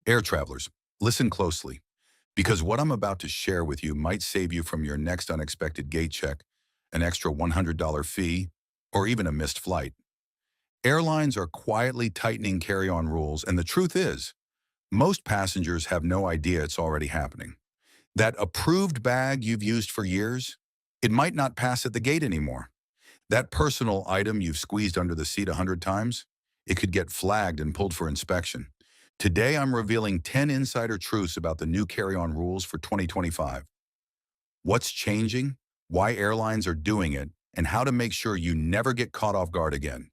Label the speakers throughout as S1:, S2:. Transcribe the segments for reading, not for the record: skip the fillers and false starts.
S1: Air travelers, listen closely, because what I'm about to share with you might save you from your next unexpected gate check, an extra $100 fee, or even a missed flight. Airlines are quietly tightening carry-on rules, and the truth is, most passengers have no idea it's already happening. That approved bag you've used for years, it might not pass at the gate anymore. That personal item you've squeezed under the seat 100 times, it could get flagged and pulled for inspection. Today, I'm revealing 10 insider truths about the new carry-on rules for 2025. What's changing, why airlines are doing it, and how to make sure you never get caught off guard again.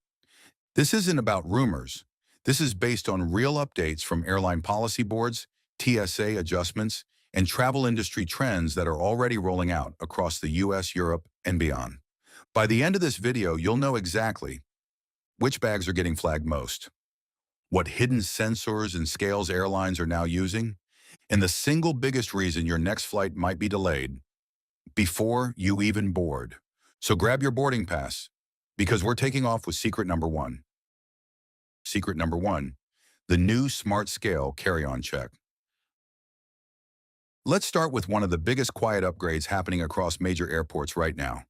S1: This isn't about rumors. This is based on real updates from airline policy boards, TSA adjustments, and travel industry trends that are already rolling out across the US, Europe, and beyond. By the end of this video, you'll know exactly which bags are getting flagged most, what hidden sensors and scales airlines are now using, and the single biggest reason your next flight might be delayed before you even board. So grab your boarding pass, because we're taking off with secret number one. Secret number one, the new Smart Scale carry-on check. Let's start with one of the biggest quiet upgrades happening across major airports right now,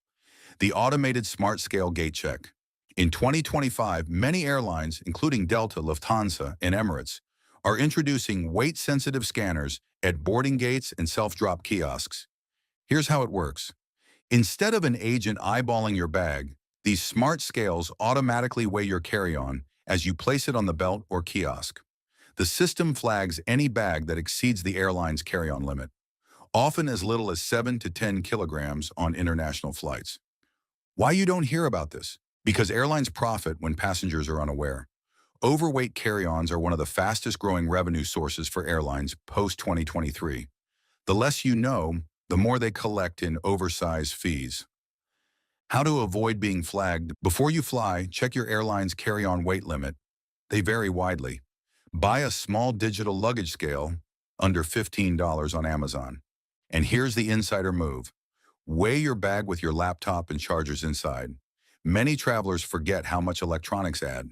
S1: the automated Smart Scale gate check. In 2025, many airlines, including Delta, Lufthansa, and Emirates, are introducing weight-sensitive scanners at boarding gates and self-drop kiosks. Here's how it works. Instead of an agent eyeballing your bag, these smart scales automatically weigh your carry-on as you place it on the belt or kiosk. The system flags any bag that exceeds the airline's carry-on limit, often as little as 7 to 10 kilograms on international flights. Why you don't hear about this? Because airlines profit when passengers are unaware. Overweight carry-ons are one of the fastest-growing revenue sources for airlines post-2023. The less you know, the more they collect in oversized fees. How to avoid being flagged? Before you fly, check your airline's carry-on weight limit. They vary widely. Buy a small digital luggage scale, under $15 on Amazon. And here's the insider move. Weigh your bag with your laptop and chargers inside. Many travelers forget how much electronics add.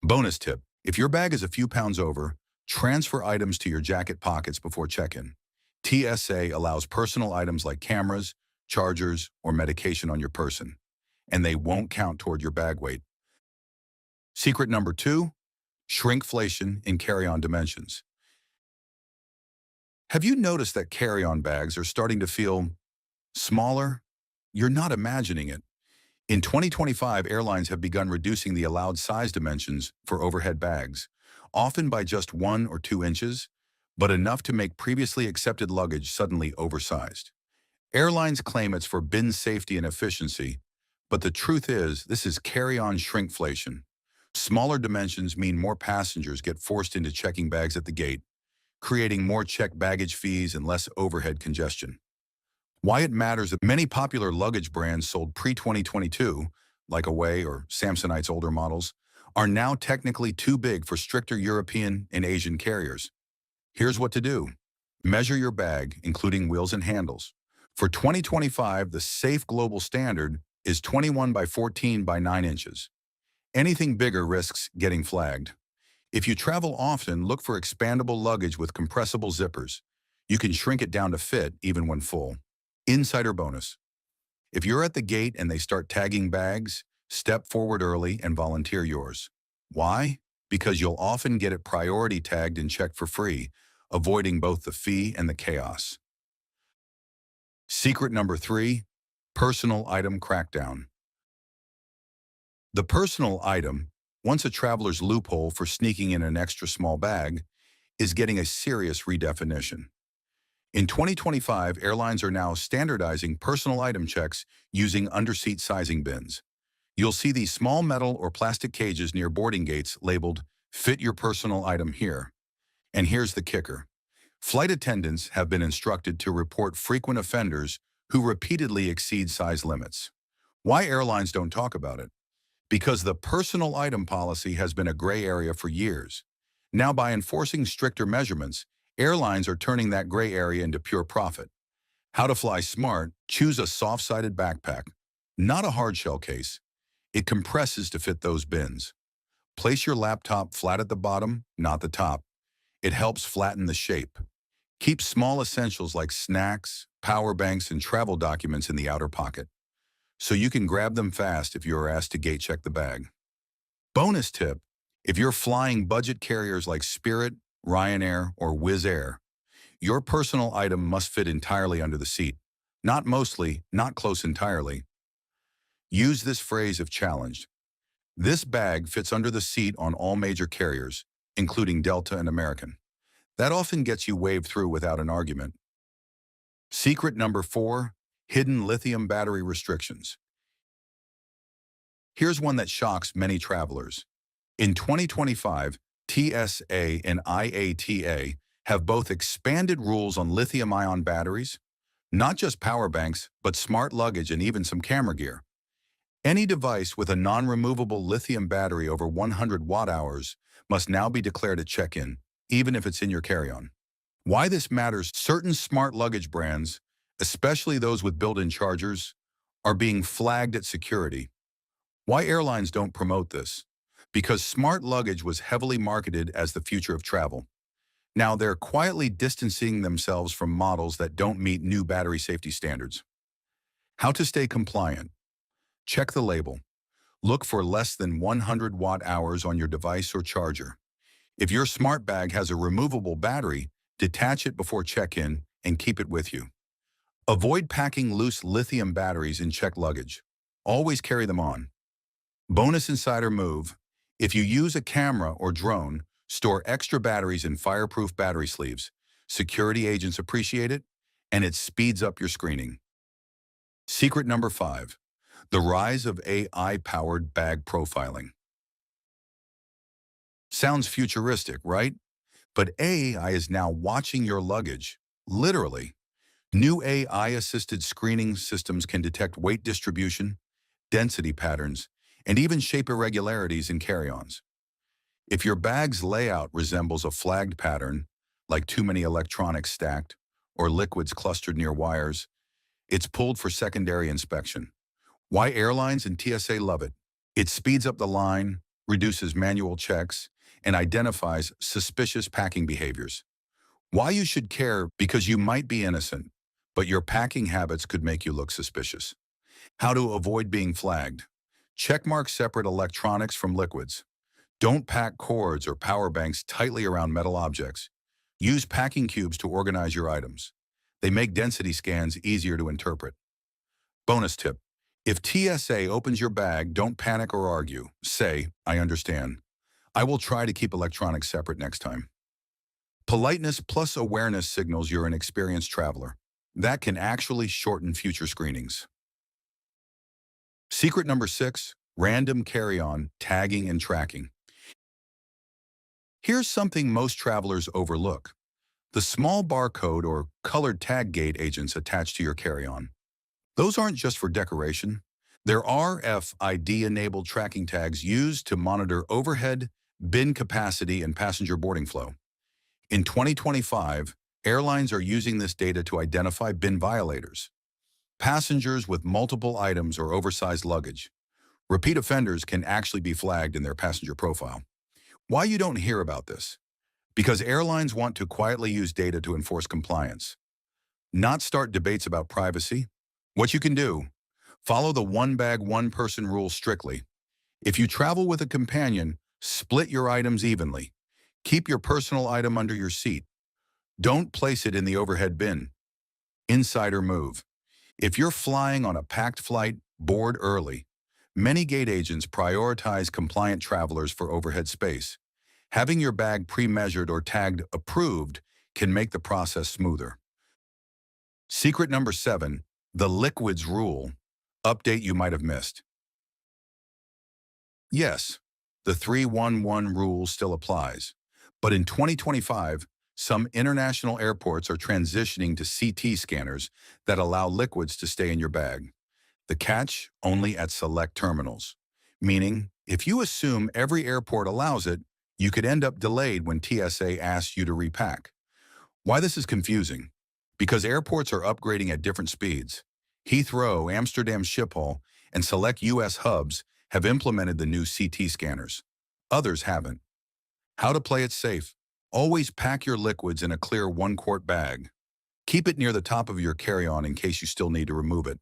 S1: Bonus tip, if your bag is a few pounds over, transfer items to your jacket pockets before check-in. TSA allows personal items like cameras, chargers, or medication on your person, and they won't count toward your bag weight. Secret number two, shrinkflation in carry-on dimensions. Have you noticed that carry-on bags are starting to feel smaller? You're not imagining it. In 2025, airlines have begun reducing the allowed size dimensions for overhead bags, often by just 1 or 2 inches, but enough to make previously accepted luggage suddenly oversized. Airlines claim it's for bin safety and efficiency, but the truth is this is carry-on shrinkflation. Smaller dimensions mean more passengers get forced into checking bags at the gate, creating more checked baggage fees and less overhead congestion. Why it matters that many popular luggage brands sold pre-2022, like Away or Samsonite's older models, are now technically too big for stricter European and Asian carriers. Here's what to do. Measure your bag, including wheels and handles. For 2025, the safe global standard is 21 by 14 by 9 inches. Anything bigger risks getting flagged. If you travel often, look for expandable luggage with compressible zippers. You can shrink it down to fit even when full. Insider bonus. If you're at the gate and they start tagging bags, step forward early and volunteer yours. Why? Because you'll often get it priority tagged and checked for free, avoiding both the fee and the chaos. Secret number three, personal item crackdown. The personal item, once a traveler's loophole for sneaking in an extra small bag, is getting a serious redefinition. In 2025, airlines are now standardizing personal item checks using underseat sizing bins. You'll see these small metal or plastic cages near boarding gates labeled, "Fit your personal item here." And here's the kicker. Flight attendants have been instructed to report frequent offenders who repeatedly exceed size limits. Why airlines don't talk about it? Because the personal item policy has been a gray area for years. Now, by enforcing stricter measurements, airlines are turning that gray area into pure profit. How to fly smart? Choose a soft-sided backpack, not a hard-shell case. It compresses to fit those bins. Place your laptop flat at the bottom, not the top. It helps flatten the shape. Keep small essentials like snacks, power banks, and travel documents in the outer pocket, so you can grab them fast if you are asked to gate check the bag. Bonus tip, if you're flying budget carriers like Spirit, Ryanair, or Wizz Air, your personal item must fit entirely under the seat. Not mostly, not close entirely. Use this phrase if challenged. This bag fits under the seat on all major carriers, including Delta and American. That often gets you waved through without an argument. Secret number 4, hidden lithium battery restrictions. Here's one that shocks many travelers. In 2025, TSA and IATA have both expanded rules on lithium-ion batteries, not just power banks, but smart luggage and even some camera gear. Any device with a non-removable lithium battery over 100 watt-hours must now be declared at check-in, even if it's in your carry-on. Why this matters, certain smart luggage brands, especially those with built-in chargers, are being flagged at security. Why airlines don't promote this? Because smart luggage was heavily marketed as the future of travel. Now they're quietly distancing themselves from models that don't meet new battery safety standards. How to stay compliant? Check the label. Look for less than 100 watt-hours on your device or charger. If your smart bag has a removable battery, detach it before check-in and keep it with you. Avoid packing loose lithium batteries in checked luggage. Always carry them on. Bonus insider move. If you use a camera or drone, store extra batteries in fireproof battery sleeves. Security agents appreciate it, and it speeds up your screening. Secret number 5. The rise of AI-powered bag profiling. Sounds futuristic, right? But AI is now watching your luggage, literally. New AI-assisted screening systems can detect weight distribution, density patterns, and even shape irregularities in carry-ons. If your bag's layout resembles a flagged pattern, like too many electronics stacked or liquids clustered near wires, it's pulled for secondary inspection. Why airlines and TSA love it? It speeds up the line, reduces manual checks, and identifies suspicious packing behaviors. Why you should care? Because you might be innocent, but your packing habits could make you look suspicious. How to avoid being flagged? Checkmark separate electronics from liquids. Don't pack cords or power banks tightly around metal objects. Use packing cubes to organize your items. They make density scans easier to interpret. Bonus tip. If TSA opens your bag, don't panic or argue. Say, I understand. I will try to keep electronics separate next time. Politeness plus awareness signals you're an experienced traveler. That can actually shorten future screenings. Secret number 6, random carry-on, tagging and tracking. Here's something most travelers overlook. The small barcode or colored tag gate agents attached to your carry-on. Those aren't just for decoration. They're RFID-enabled tracking tags used to monitor overhead, bin capacity, and passenger boarding flow. In 2025, airlines are using this data to identify bin violators, passengers with multiple items or oversized luggage. Repeat offenders can actually be flagged in their passenger profile. Why you don't hear about this? Because airlines want to quietly use data to enforce compliance, not start debates about privacy. What you can do, follow the one bag, one person rule strictly. If you travel with a companion, split your items evenly. Keep your personal item under your seat. Don't place it in the overhead bin. Insider move. If you're flying on a packed flight, board early. Many gate agents prioritize compliant travelers for overhead space. Having your bag pre-measured or tagged approved can make the process smoother. Secret number 7, the liquids rule. Update you might have missed. Yes, the 311 rule still applies, but in 2025, some international airports are transitioning to CT scanners that allow liquids to stay in your bag. The catch, only at select terminals. Meaning, if you assume every airport allows it, you could end up delayed when TSA asks you to repack. Why this is confusing? Because airports are upgrading at different speeds. Heathrow, Amsterdam Schiphol, and select U.S. hubs have implemented the new CT scanners. Others haven't. How to play it safe? Always pack your liquids in a clear 1-quart bag. Keep it near the top of your carry-on in case you still need to remove it.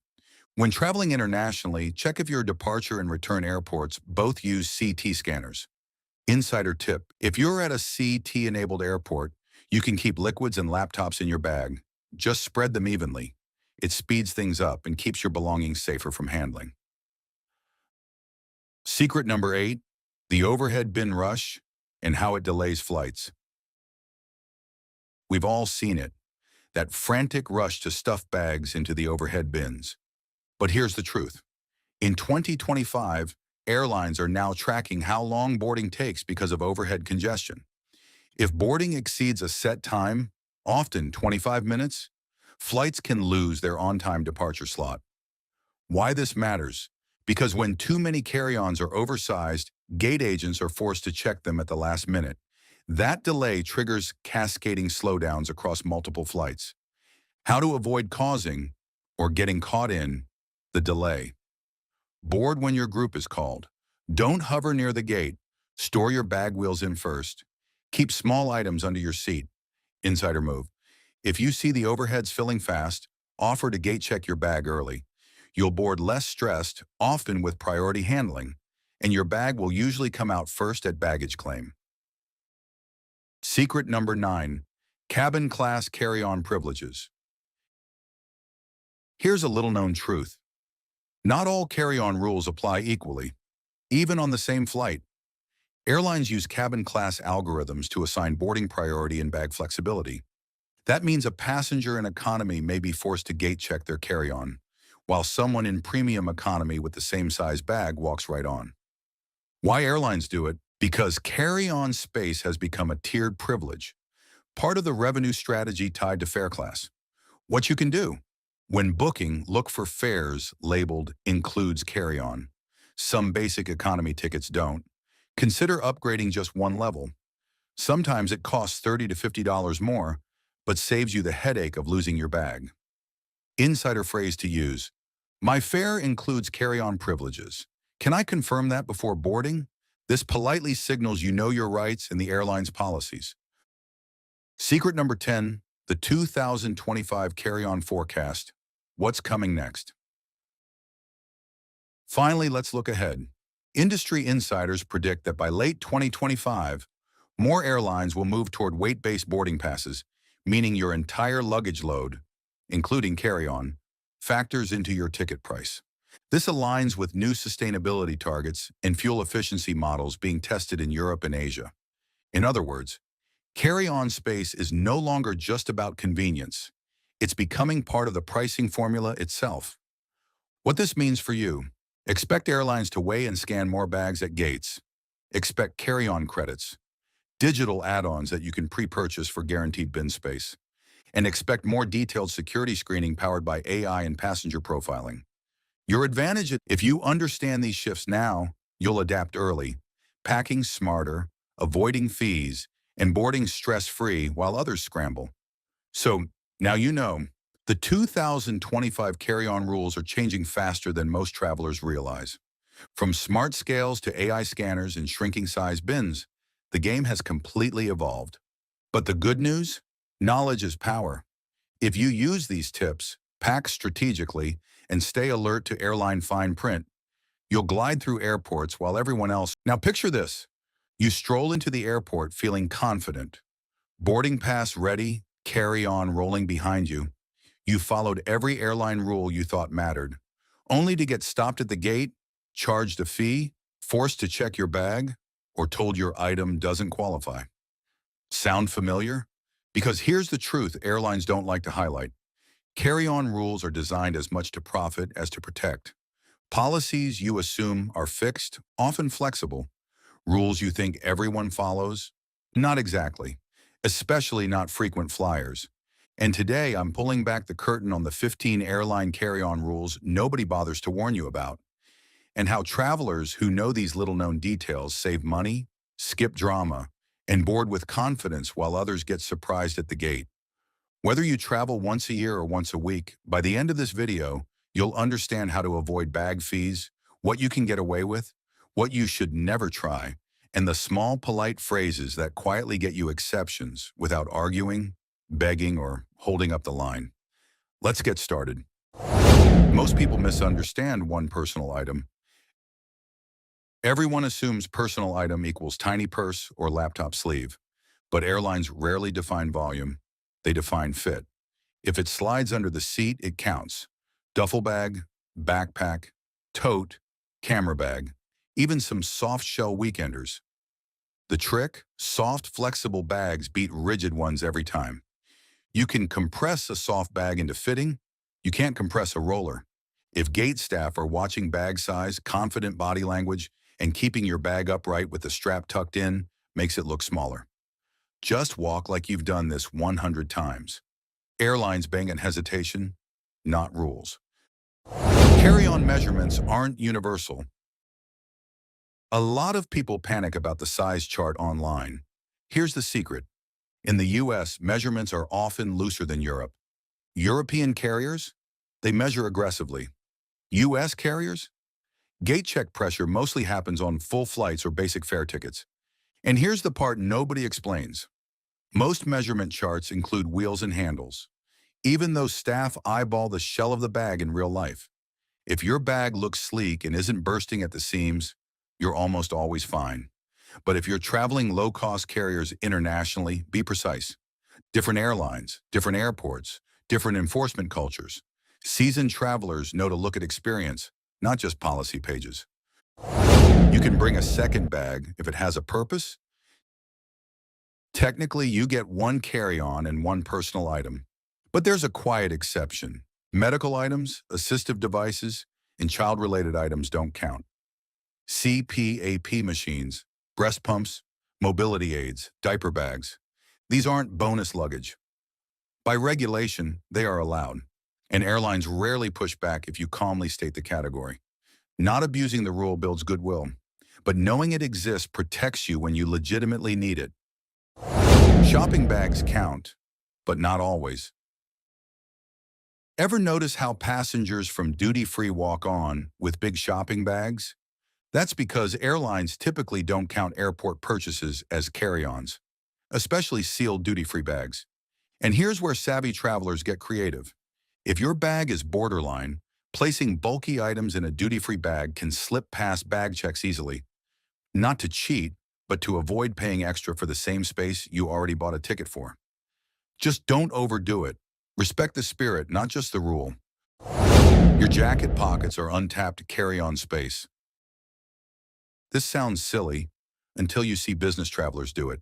S1: When traveling internationally, check if your departure and return airports both use CT scanners. Insider tip: if you're at a CT-enabled airport, you can keep liquids and laptops in your bag. Just spread them evenly. It speeds things up and keeps your belongings safer from handling. Secret number 8, the overhead bin rush and how it delays flights. We've all seen it, that frantic rush to stuff bags into the overhead bins. But here's the truth. In 2025, airlines are now tracking how long boarding takes because of overhead congestion. If boarding exceeds a set time, often 25 minutes, flights can lose their on-time departure slot. Why this matters? Because when too many carry-ons are oversized, gate agents are forced to check them at the last minute. That delay triggers cascading slowdowns across multiple flights. How to avoid causing, or getting caught in, the delay. Board when your group is called. Don't hover near the gate. Store your bag wheels in first. Keep small items under your seat. Insider move: if you see the overheads filling fast, offer to gate check your bag early. You'll board less stressed, often with priority handling, and your bag will usually come out first at baggage claim. Secret number 9, cabin class carry-on privileges. Here's a little-known truth. Not all carry-on rules apply equally, even on the same flight. Airlines use cabin class algorithms to assign boarding priority and bag flexibility. That means a passenger in economy may be forced to gate check their carry-on, while someone in premium economy with the same size bag walks right on. Why airlines do it? Because carry-on space has become a tiered privilege, part of the revenue strategy tied to fare class. What you can do: when booking, look for fares labeled includes carry-on. Some basic economy tickets don't. Consider upgrading just one level. Sometimes it costs $30 to $50 more, but saves you the headache of losing your bag. Insider phrase to use: my fare includes carry-on privileges. Can I confirm that before boarding? This politely signals you know your rights and the airline's policies. Secret number 10, the 2025 carry-on forecast. What's coming next? Finally, let's look ahead. Industry insiders predict that by late 2025, more airlines will move toward weight-based boarding passes, meaning your entire luggage load, including carry-on, factors into your ticket price. This aligns with new sustainability targets and fuel efficiency models being tested in Europe and Asia. In other words, carry-on space is no longer just about convenience. It's becoming part of the pricing formula itself. What this means for you: expect airlines to weigh and scan more bags at gates. Expect carry-on credits, digital add-ons that you can pre-purchase for guaranteed bin space. And expect more detailed security screening powered by AI and passenger profiling. Your advantage: if you understand these shifts now, you'll adapt early, packing smarter, avoiding fees, and boarding stress-free while others scramble. So, now you know, the 2025 carry-on rules are changing faster than most travelers realize. From smart scales to AI scanners and shrinking size bins, the game has completely evolved. But the good news? Knowledge is power. If you use these tips, pack strategically, and stay alert to airline fine print, you'll glide through airports while everyone else... Now picture this. You stroll into the airport feeling confident. Boarding pass ready, carry-on rolling behind you. You followed every airline rule you thought mattered, only to get stopped at the gate, charged a fee, forced to check your bag, or told your item doesn't qualify. Sound familiar? Because here's the truth airlines don't like to highlight. Carry-on rules are designed as much to profit as to protect. Policies you assume are fixed, often flexible. Rules you think everyone follows? Not exactly, especially not frequent flyers. And today I'm pulling back the curtain on the 15 airline carry-on rules nobody bothers to warn you about, and how travelers who know these little-known details save money, skip drama, and board with confidence while others get surprised at the gate. Whether you travel once a year or once a week, by the end of this video, you'll understand how to avoid bag fees, what you can get away with, what you should never try, and the small, polite phrases that quietly get you exceptions without arguing, begging, or holding up the line. Let's get started. Most people misunderstand one personal item. Everyone assumes personal item equals tiny purse or laptop sleeve, but airlines rarely define volume. They define fit. If it slides under the seat, it counts. Duffel bag, backpack, tote, camera bag, even some soft shell weekenders. The trick? Soft, flexible bags beat rigid ones every time. You can compress a soft bag into fitting. You can't compress a roller. If gate staff are watching bag size, confident body language, and keeping your bag upright with the strap tucked in makes it look smaller. Just walk like you've done this 100 times. Airlines bang at hesitation, not rules. Carry-on measurements aren't universal. A lot of people panic about the size chart online. Here's the secret. In the US, measurements are often looser than Europe. European carriers? They measure aggressively. US carriers? Gate check pressure mostly happens on full flights or basic fare tickets. And here's the part nobody explains. Most measurement charts include wheels and handles, even though staff eyeball the shell of the bag in real life. If your bag looks sleek and isn't bursting at the seams, you're almost always fine. But if you're traveling low-cost carriers internationally, be precise. Different airlines, different airports, different enforcement cultures. Seasoned travelers know to look at experience, not just policy pages. You can bring a second bag if it has a purpose. Technically, you get one carry-on and one personal item. But there's a quiet exception. Medical items, assistive devices, and child-related items don't count. CPAP machines, breast pumps, mobility aids, diaper bags. These aren't bonus luggage. By regulation, they are allowed, and airlines rarely push back if you calmly state the category. Not abusing the rule builds goodwill, but knowing it exists protects you when you legitimately need it. Shopping bags count, but not always. Ever notice how passengers from duty-free walk on with big shopping bags? That's because airlines typically don't count airport purchases as carry-ons, especially sealed duty-free bags. And here's where savvy travelers get creative. If your bag is borderline, placing bulky items in a duty-free bag can slip past bag checks easily. Not to cheat, but to avoid paying extra for the same space you already bought a ticket for. Just don't overdo it. Respect the spirit, not just the rule. Your jacket pockets are untapped carry-on space. This sounds silly until you see business travelers do it.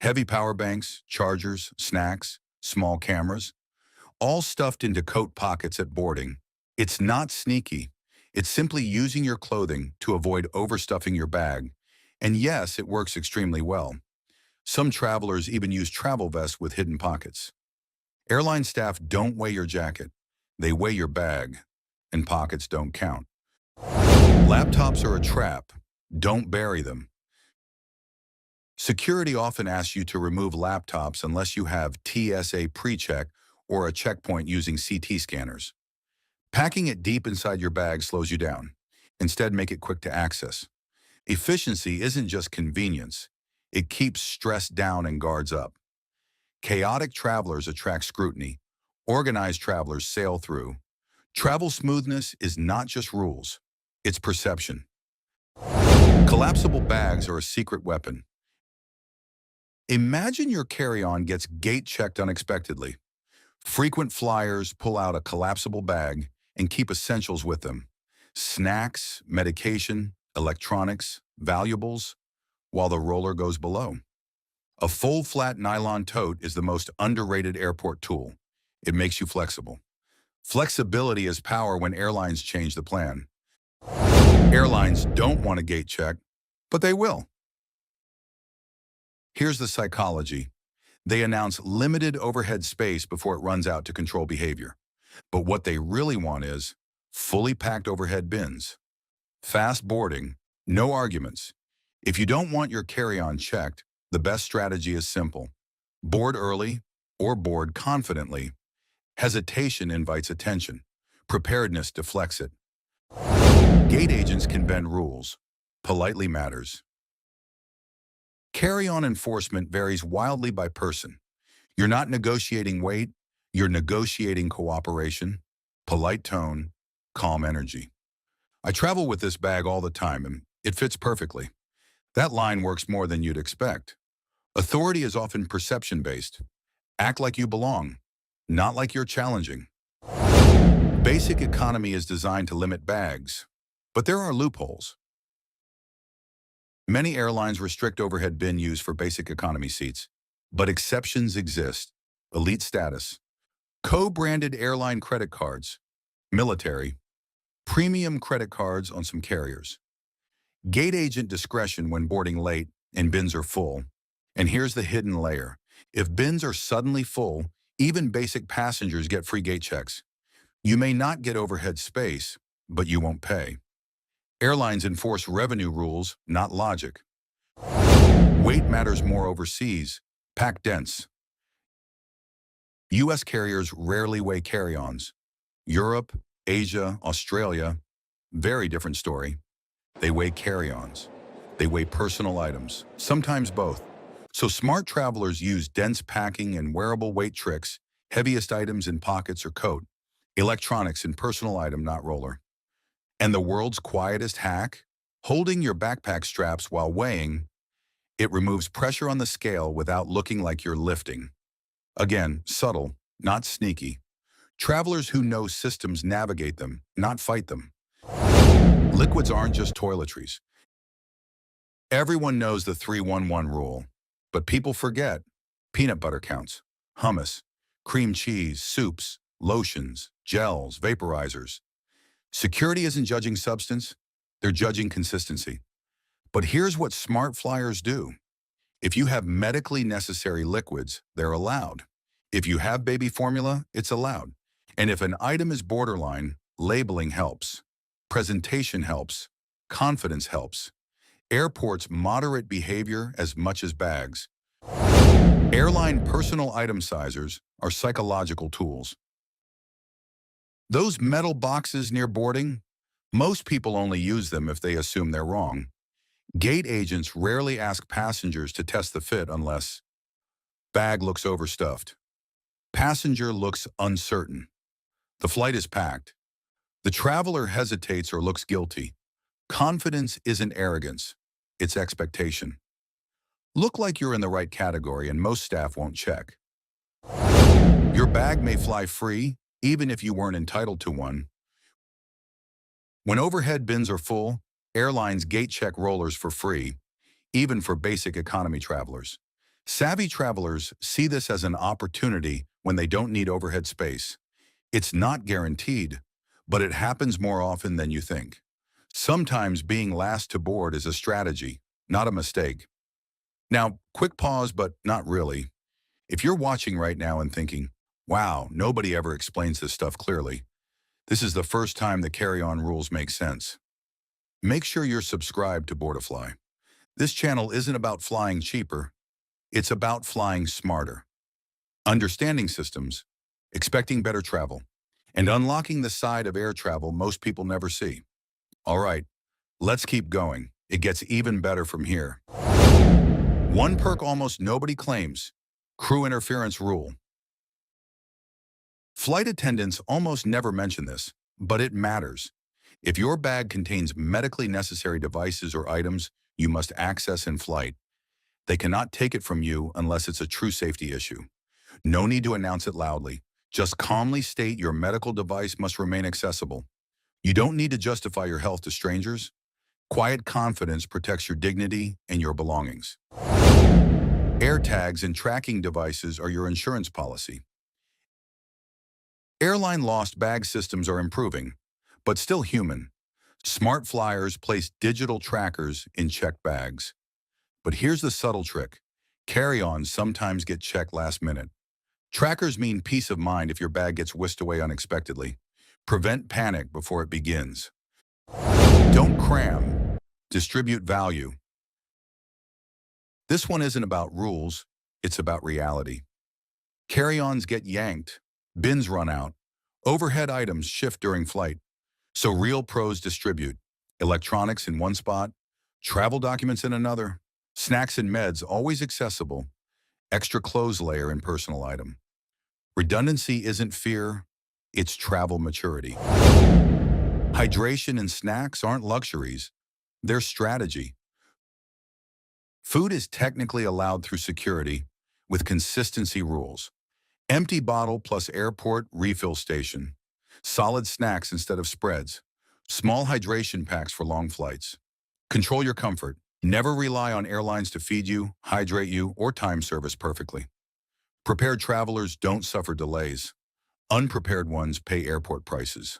S1: Heavy power banks, chargers, snacks, small cameras, all stuffed into coat pockets at boarding. It's not sneaky. It's simply using your clothing to avoid overstuffing your bag. And yes, it works extremely well. Some travelers even use travel vests with hidden pockets. Airline staff don't weigh your jacket. They weigh your bag, and pockets don't count. Laptops are a trap. Don't bury them. Security often asks you to remove laptops unless you have TSA pre-check or a checkpoint using CT scanners. Packing it deep inside your bag slows you down. Instead, make it quick to access. Efficiency isn't just convenience. It keeps stress down and guards up. Chaotic travelers attract scrutiny. Organized travelers sail through. Travel smoothness is not just rules. It's perception. Collapsible bags are a secret weapon. Imagine your carry-on gets gate-checked unexpectedly. Frequent flyers pull out a collapsible bag and keep essentials with them. Snacks, medication, electronics, valuables, while the roller goes below. A full flat nylon tote is the most underrated airport tool. It makes you flexible. Flexibility is power when airlines change the plan. Airlines don't want a gate check, but they will. Here's the psychology. They announce limited overhead space before it runs out to control behavior. But what they really want is fully packed overhead bins. Fast boarding, no arguments. If you don't want your carry-on checked, the best strategy is simple. Board early or board confidently. Hesitation invites attention. Preparedness deflects it. Gate agents can bend rules. Politely matters. Carry-on enforcement varies wildly by person. You're not negotiating weight, you're negotiating cooperation, polite tone, calm energy. I travel with this bag all the time and it fits perfectly. That line works more than you'd expect. Authority is often perception-based. Act like you belong, not like you're challenging. Basic economy is designed to limit bags, but there are loopholes. Many airlines restrict overhead bin use for basic economy seats, but exceptions exist. Elite status, co-branded airline credit cards, military, premium credit cards on some carriers, gate agent discretion when boarding late and bins are full. And here's the hidden layer. If bins are suddenly full, even basic passengers get free gate checks. You may not get overhead space, but you won't pay. Airlines enforce revenue rules, not logic. Weight matters more overseas. Pack dense. U.S. carriers rarely weigh carry-ons. Europe, Asia, Australia, very different story. They weigh carry-ons. They weigh personal items, sometimes both. So smart travelers use dense packing and wearable weight tricks, heaviest items in pockets or coat, electronics in personal item, not roller. And the world's quietest hack? Holding your backpack straps while weighing. It removes pressure on the scale without looking like you're lifting. Again, subtle, not sneaky. Travelers who know systems navigate them, not fight them. Liquids aren't just toiletries. Everyone knows the 3-1-1 rule, but people forget. Peanut butter counts, hummus, cream cheese, soups, lotions, gels, vaporizers. Security isn't judging substance, they're judging consistency. But here's what smart flyers do. If you have medically necessary liquids, they're allowed. If you have baby formula, it's allowed. And if an item is borderline, labeling helps. Presentation helps. Confidence helps. Airports moderate behavior as much as bags. Airline personal item sizers are psychological tools. Those metal boxes near boarding, most people only use them if they assume they're wrong. Gate agents rarely ask passengers to test the fit unless bag looks overstuffed. Passenger looks uncertain. The flight is packed. The traveler hesitates or looks guilty. Confidence isn't arrogance, it's expectation. Look like you're in the right category and most staff won't check. Your bag may fly free, even if you weren't entitled to one. When overhead bins are full, airlines gate check rollers for free, even for basic economy travelers. Savvy travelers see this as an opportunity when they don't need overhead space. It's not guaranteed, but it happens more often than you think. Sometimes being last to board is a strategy, not a mistake. Now, quick pause, but not really. If you're watching right now and thinking, wow, nobody ever explains this stuff clearly, this is the first time the carry-on rules make sense. Make sure you're subscribed to BoardiFly. This channel isn't about flying cheaper, it's about flying smarter. Understanding systems, expecting better travel, and unlocking the side of air travel most people never see. All right, let's keep going. It gets even better from here. One perk almost nobody claims: crew interference rule. Flight attendants almost never mention this, but it matters. If your bag contains medically necessary devices or items you must access in flight, they cannot take it from you unless it's a true safety issue. No need to announce it loudly. Just calmly state your medical device must remain accessible. You don't need to justify your health to strangers. Quiet confidence protects your dignity and your belongings. Air tags and tracking devices are your insurance policy. Airline lost bag systems are improving, but still human. Smart flyers place digital trackers in checked bags. But here's the subtle trick. Carry-ons sometimes get checked last minute. Trackers mean peace of mind if your bag gets whisked away unexpectedly. Prevent panic before it begins. Don't cram. Distribute value. This one isn't about rules, it's about reality. Carry-ons get yanked. Bins run out. Overhead items shift during flight. So real pros distribute. Electronics in one spot, travel documents in another. Snacks and meds always accessible. Extra clothes layer and personal item. Redundancy isn't fear, it's travel maturity. Hydration and snacks aren't luxuries, they're strategy. Food is technically allowed through security with consistency rules. Empty bottle plus airport refill station. Solid snacks instead of spreads. Small hydration packs for long flights. Control your comfort. Never rely on airlines to feed you, hydrate you, or time service perfectly. Prepared travelers don't suffer delays. Unprepared ones pay airport prices.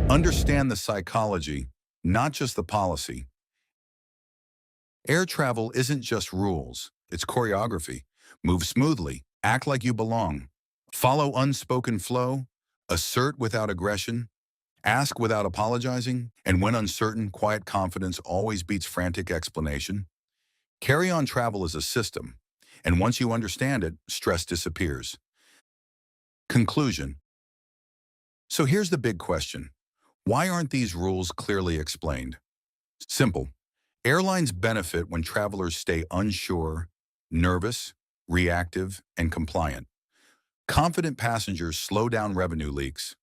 S1: Understand the psychology, not just the policy. Air travel isn't just rules, it's choreography. Move smoothly, act like you belong. Follow unspoken flow, assert without aggression, ask without apologizing, and when uncertain, quiet confidence always beats frantic explanation. Carry-on travel is a system, and once you understand it, stress disappears. Conclusion. So here's the big question. Why aren't these rules clearly explained? Simple. Airlines benefit when travelers stay unsure, nervous, reactive, and compliant. Confident passengers slow down revenue leaks.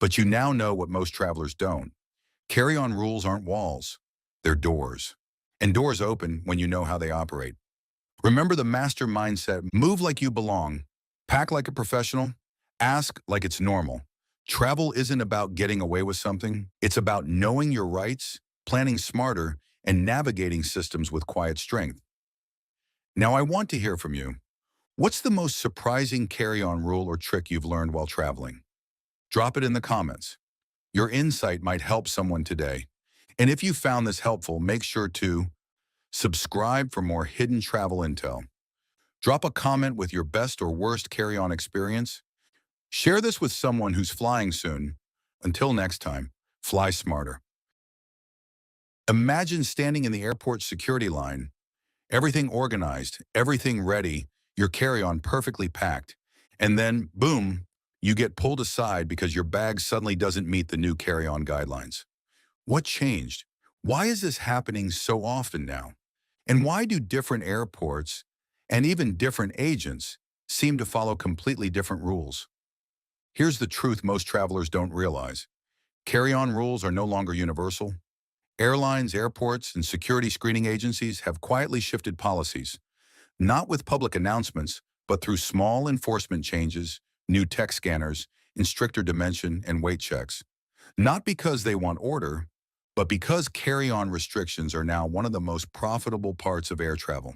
S1: But you now know what most travelers don't. Carry-on rules aren't walls, they're doors. And doors open when you know how they operate. Remember the master mindset: move like you belong, pack like a professional, ask like it's normal. Travel isn't about getting away with something, it's about knowing your rights, planning smarter, and navigating systems with quiet strength. Now I want to hear from you. What's the most surprising carry-on rule or trick you've learned while traveling? Drop it in the comments. Your insight might help someone today. And if you found this helpful, make sure to subscribe for more hidden travel intel. Drop a comment with your best or worst carry-on experience. Share this with someone who's flying soon. Until next time, fly smarter. Imagine standing in the airport security line, everything organized, everything ready, your carry-on perfectly packed, and then, boom, you get pulled aside because your bag suddenly doesn't meet the new carry-on guidelines. What changed? Why is this happening so often now? And why do different airports and even different agents seem to follow completely different rules? Here's the truth most travelers don't realize. Carry-on rules are no longer universal. Airlines, airports, and security screening agencies have quietly shifted policies, not with public announcements, but through small enforcement changes, new tech scanners, and stricter dimension and weight checks. Not because they want order, but because carry-on restrictions are now one of the most profitable parts of air travel.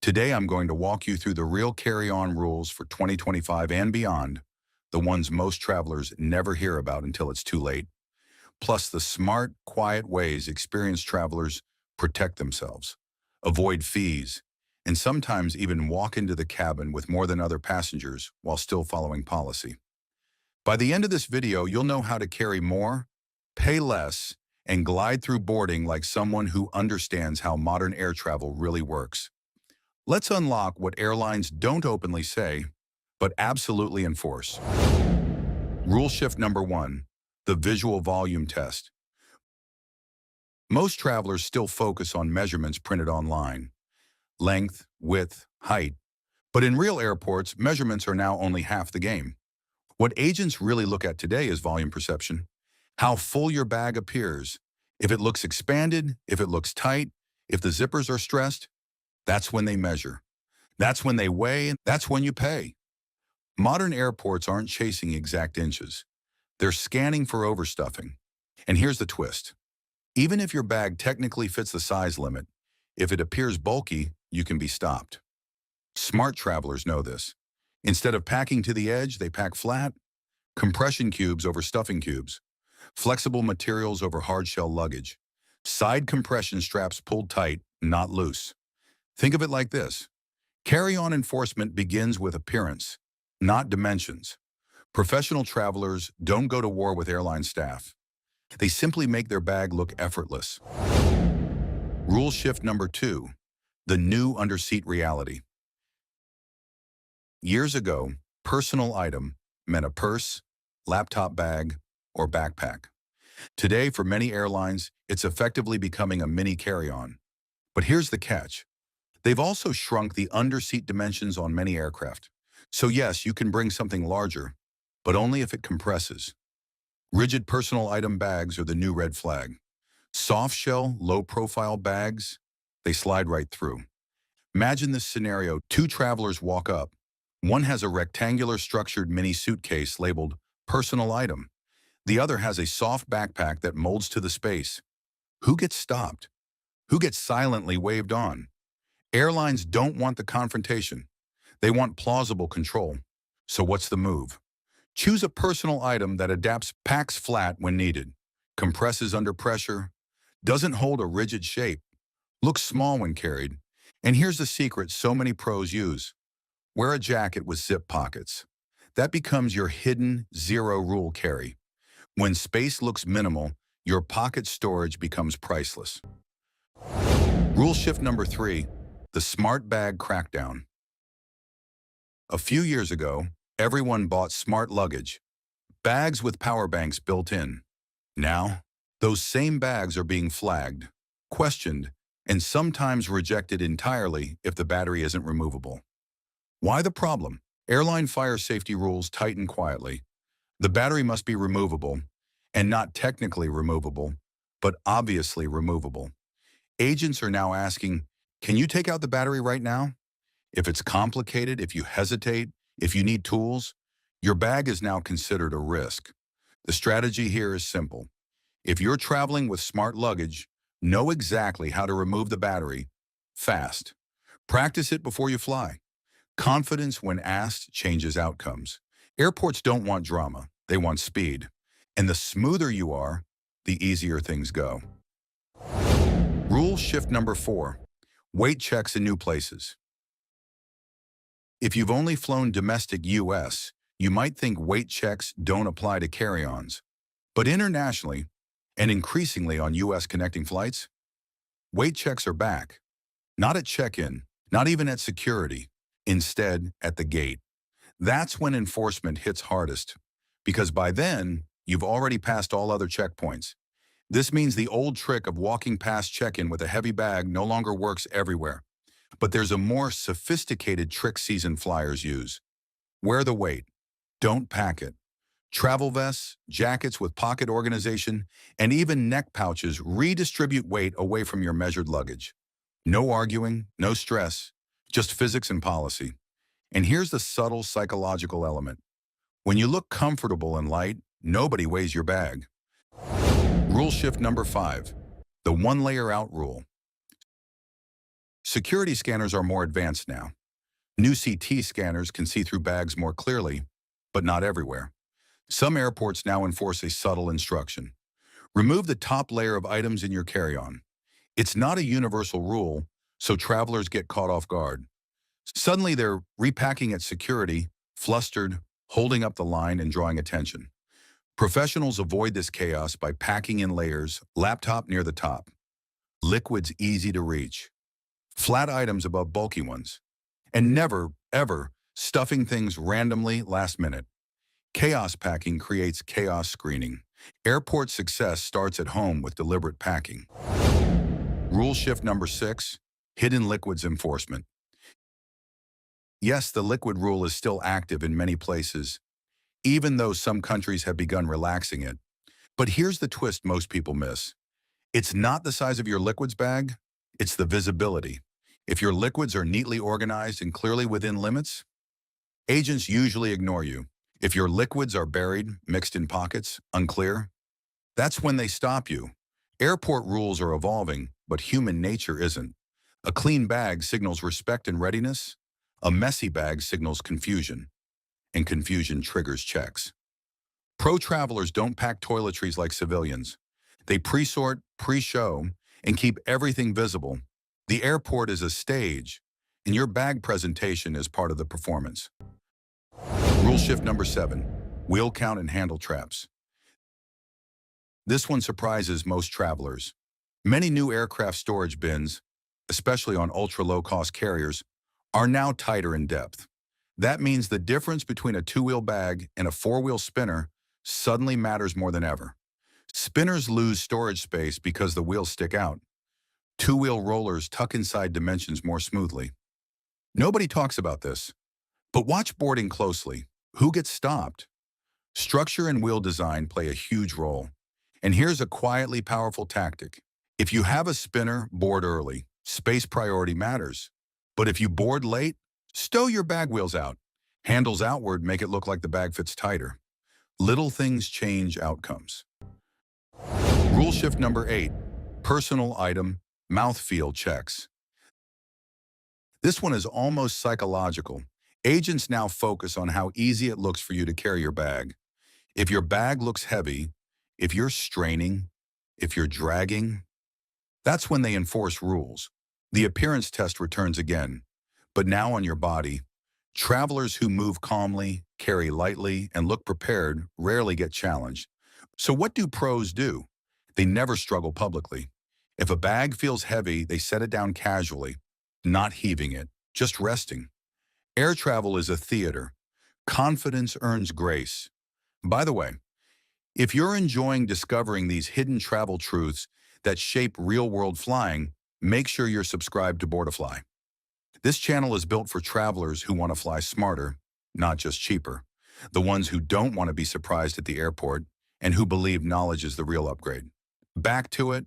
S1: Today, I'm going to walk you through the real carry-on rules for 2025 and beyond, the ones most travelers never hear about until it's too late, plus the smart, quiet ways experienced travelers protect themselves, avoid fees, and sometimes even walk into the cabin with more than other passengers while still following policy. By the end of this video, you'll know how to carry more, pay less, and glide through boarding like someone who understands how modern air travel really works. Let's unlock what airlines don't openly say, but absolutely enforce. Rule shift number 1, the visual volume test. Most travelers still focus on measurements printed online: length, width, height. But in real airports, measurements are now only half the game. What agents really look at today is volume perception. How full your bag appears. If it looks expanded, if it looks tight, if the zippers are stressed, that's when they measure. That's when they weigh, and that's when you pay. Modern airports aren't chasing exact inches. They're scanning for overstuffing. And here's the twist. Even if your bag technically fits the size limit, if it appears bulky, you can be stopped. Smart travelers know this. Instead of packing to the edge, they pack flat. Compression cubes over stuffing cubes. Flexible materials over hard-shell luggage. Side compression straps pulled tight, not loose. Think of it like this. Carry-on enforcement begins with appearance, not dimensions. Professional travelers don't go to war with airline staff. They simply make their bag look effortless. Rule shift number 2, the new underseat reality. Years ago, personal item meant a purse, laptop bag, or backpack. Today, for many airlines, it's effectively becoming a mini carry-on. But here's the catch. They've also shrunk the underseat dimensions on many aircraft. So yes, you can bring something larger, but only if it compresses. Rigid personal item bags are the new red flag. Soft shell, low-profile bags, they slide right through. Imagine this scenario. Two travelers walk up. One has a rectangular structured mini suitcase labeled personal item. The other has a soft backpack that molds to the space. Who gets stopped? Who gets silently waved on? Airlines don't want the confrontation. They want plausible control. So what's the move? Choose a personal item that adapts, packs flat when needed, compresses under pressure, doesn't hold a rigid shape, looks small when carried. And here's the secret so many pros use. Wear a jacket with zip pockets. That becomes your hidden zero-rule carry. When space looks minimal, your pocket storage becomes priceless. Rule shift number 3, the smart bag crackdown. A few years ago, everyone bought smart luggage, bags with power banks built in. Now, those same bags are being flagged, questioned, and sometimes rejected entirely if the battery isn't removable. Why the problem? Airline fire safety rules tighten quietly. The battery must be removable, and not technically removable, but obviously removable. Agents are now asking, can you take out the battery right now? If it's complicated, if you hesitate, if you need tools, your bag is now considered a risk. The strategy here is simple. If you're traveling with smart luggage, know exactly how to remove the battery fast. Practice it before you fly. Confidence when asked changes outcomes. Airports don't want drama, they want speed. And the smoother you are, the easier things go. Rule shift number 4, weight checks in new places. If you've only flown domestic US, you might think weight checks don't apply to carry-ons. But internationally, and increasingly on US connecting flights, weight checks are back. Not at check-in, not even at security, instead at the gate. That's when enforcement hits hardest, because by then, you've already passed all other checkpoints. This means the old trick of walking past check-in with a heavy bag no longer works everywhere. But there's a more sophisticated trick seasoned flyers use. Wear the weight. Don't pack it. Travel vests, jackets with pocket organization, and even neck pouches redistribute weight away from your measured luggage. No arguing, no stress, just physics and policy. And here's the subtle psychological element. When you look comfortable and light, nobody weighs your bag. Rule shift number 5, the one layer out rule. Security scanners are more advanced now. New CT scanners can see through bags more clearly, but not everywhere. Some airports now enforce a subtle instruction. Remove the top layer of items in your carry-on. It's not a universal rule, so travelers get caught off guard. Suddenly they're repacking at security, flustered, holding up the line and drawing attention. Professionals avoid this chaos by packing in layers, laptop near the top, liquids easy to reach, flat items above bulky ones, and never, ever stuffing things randomly last minute. Chaos packing creates chaos screening. Airport success starts at home with deliberate packing. Rule shift number 6, hidden liquids enforcement. Yes, the liquid rule is still active in many places, even though some countries have begun relaxing it. But here's the twist most people miss. It's not the size of your liquids bag, it's the visibility. If your liquids are neatly organized and clearly within limits, agents usually ignore you. If your liquids are buried, mixed in pockets, unclear, that's when they stop you. Airport rules are evolving, but human nature isn't. A clean bag signals respect and readiness. A messy bag signals confusion, and confusion triggers checks. Pro travelers don't pack toiletries like civilians. They pre-sort, pre-show, and keep everything visible. The airport is a stage, and your bag presentation is part of the performance. Rule shift number 7, wheel count and handle traps. This one surprises most travelers. Many new aircraft storage bins, especially on ultra-low-cost carriers, are now tighter in depth. That means the difference between a 2-wheel bag and a 4-wheel spinner suddenly matters more than ever. Spinners lose storage space because the wheels stick out. Two-wheel rollers tuck inside dimensions more smoothly. Nobody talks about this, but watch boarding closely. Who gets stopped? Structure and wheel design play a huge role. And here's a quietly powerful tactic. If you have a spinner, board early. Space priority matters. But if you board late, stow your bag wheels out. Handles outward make it look like the bag fits tighter. Little things change outcomes. Rule shift number 8, personal item, mouthfeel checks. This one is almost psychological. Agents now focus on how easy it looks for you to carry your bag. If your bag looks heavy, if you're straining, if you're dragging, that's when they enforce rules. The appearance test returns again, but now on your body. Travelers who move calmly, carry lightly, and look prepared rarely get challenged. So what do pros do? They never struggle publicly. If a bag feels heavy, they set it down casually, not heaving it, just resting. Air travel is a theater. Confidence earns grace. By the way, if you're enjoying discovering these hidden travel truths that shape real-world flying, make sure you're subscribed to BoardiFly. This channel is built for travelers who want to fly smarter, not just cheaper. The ones who don't want to be surprised at the airport and who believe knowledge is the real upgrade. Back to it,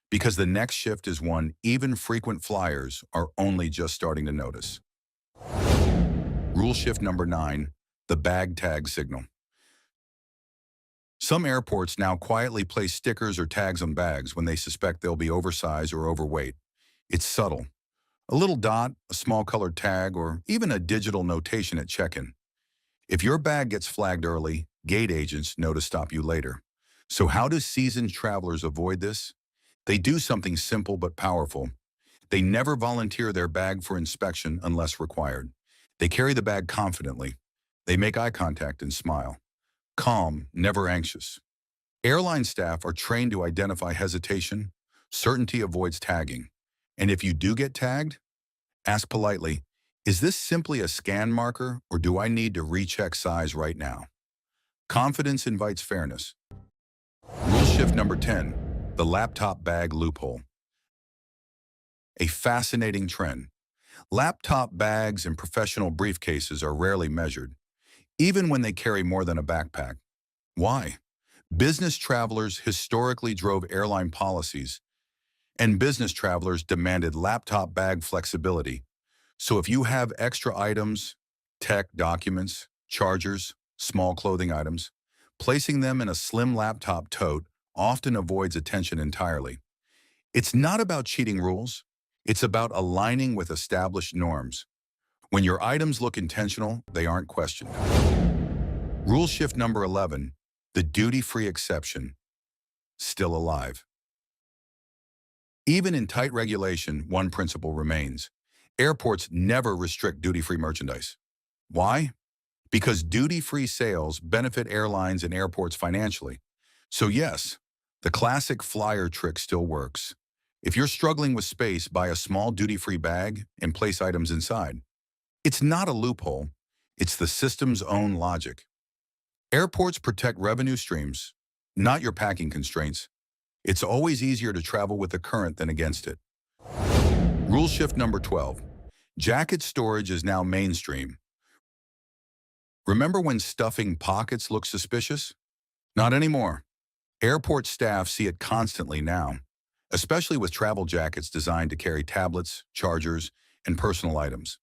S1: because the next shift is one even frequent flyers are only just starting to notice. Rule shift number 9, the bag tag signal. Some airports now quietly place stickers or tags on bags when they suspect they'll be oversized or overweight. It's subtle. A little dot, a small colored tag, or even a digital notation at check-in. If your bag gets flagged early, gate agents know to stop you later. So how do seasoned travelers avoid this? They do something simple but powerful. They never volunteer their bag for inspection unless required. They carry the bag confidently. They make eye contact and smile. Calm, never anxious. Airline staff are trained to identify hesitation. Certainty avoids tagging. And if you do get tagged, ask politely, is this simply a scan marker or do I need to recheck size right now? Confidence invites fairness. Rule shift number 10, the laptop bag loophole. A fascinating trend. Laptop bags and professional briefcases are rarely measured, even when they carry more than a backpack. Why? Business travelers historically drove airline policies, and business travelers demanded laptop bag flexibility. So if you have extra items, tech, documents, chargers, small clothing items, placing them in a slim laptop tote often avoids attention entirely. It's not about cheating rules. It's about aligning with established norms. When your items look intentional, they aren't questioned. Rule shift number 11, the duty-free exception, still alive. Even in tight regulation, one principle remains. Airports never restrict duty-free merchandise. Why? Because duty-free sales benefit airlines and airports financially. So yes, the classic flyer trick still works. If you're struggling with space, buy a small duty-free bag and place items inside. It's not a loophole. It's the system's own logic. Airports protect revenue streams, not your packing constraints. It's always easier to travel with the current than against it. Rule shift number 12. Jacket storage is now mainstream. Remember when stuffing pockets looked suspicious? Not anymore. Airport staff see it constantly now, especially with travel jackets designed to carry tablets, chargers, and personal items.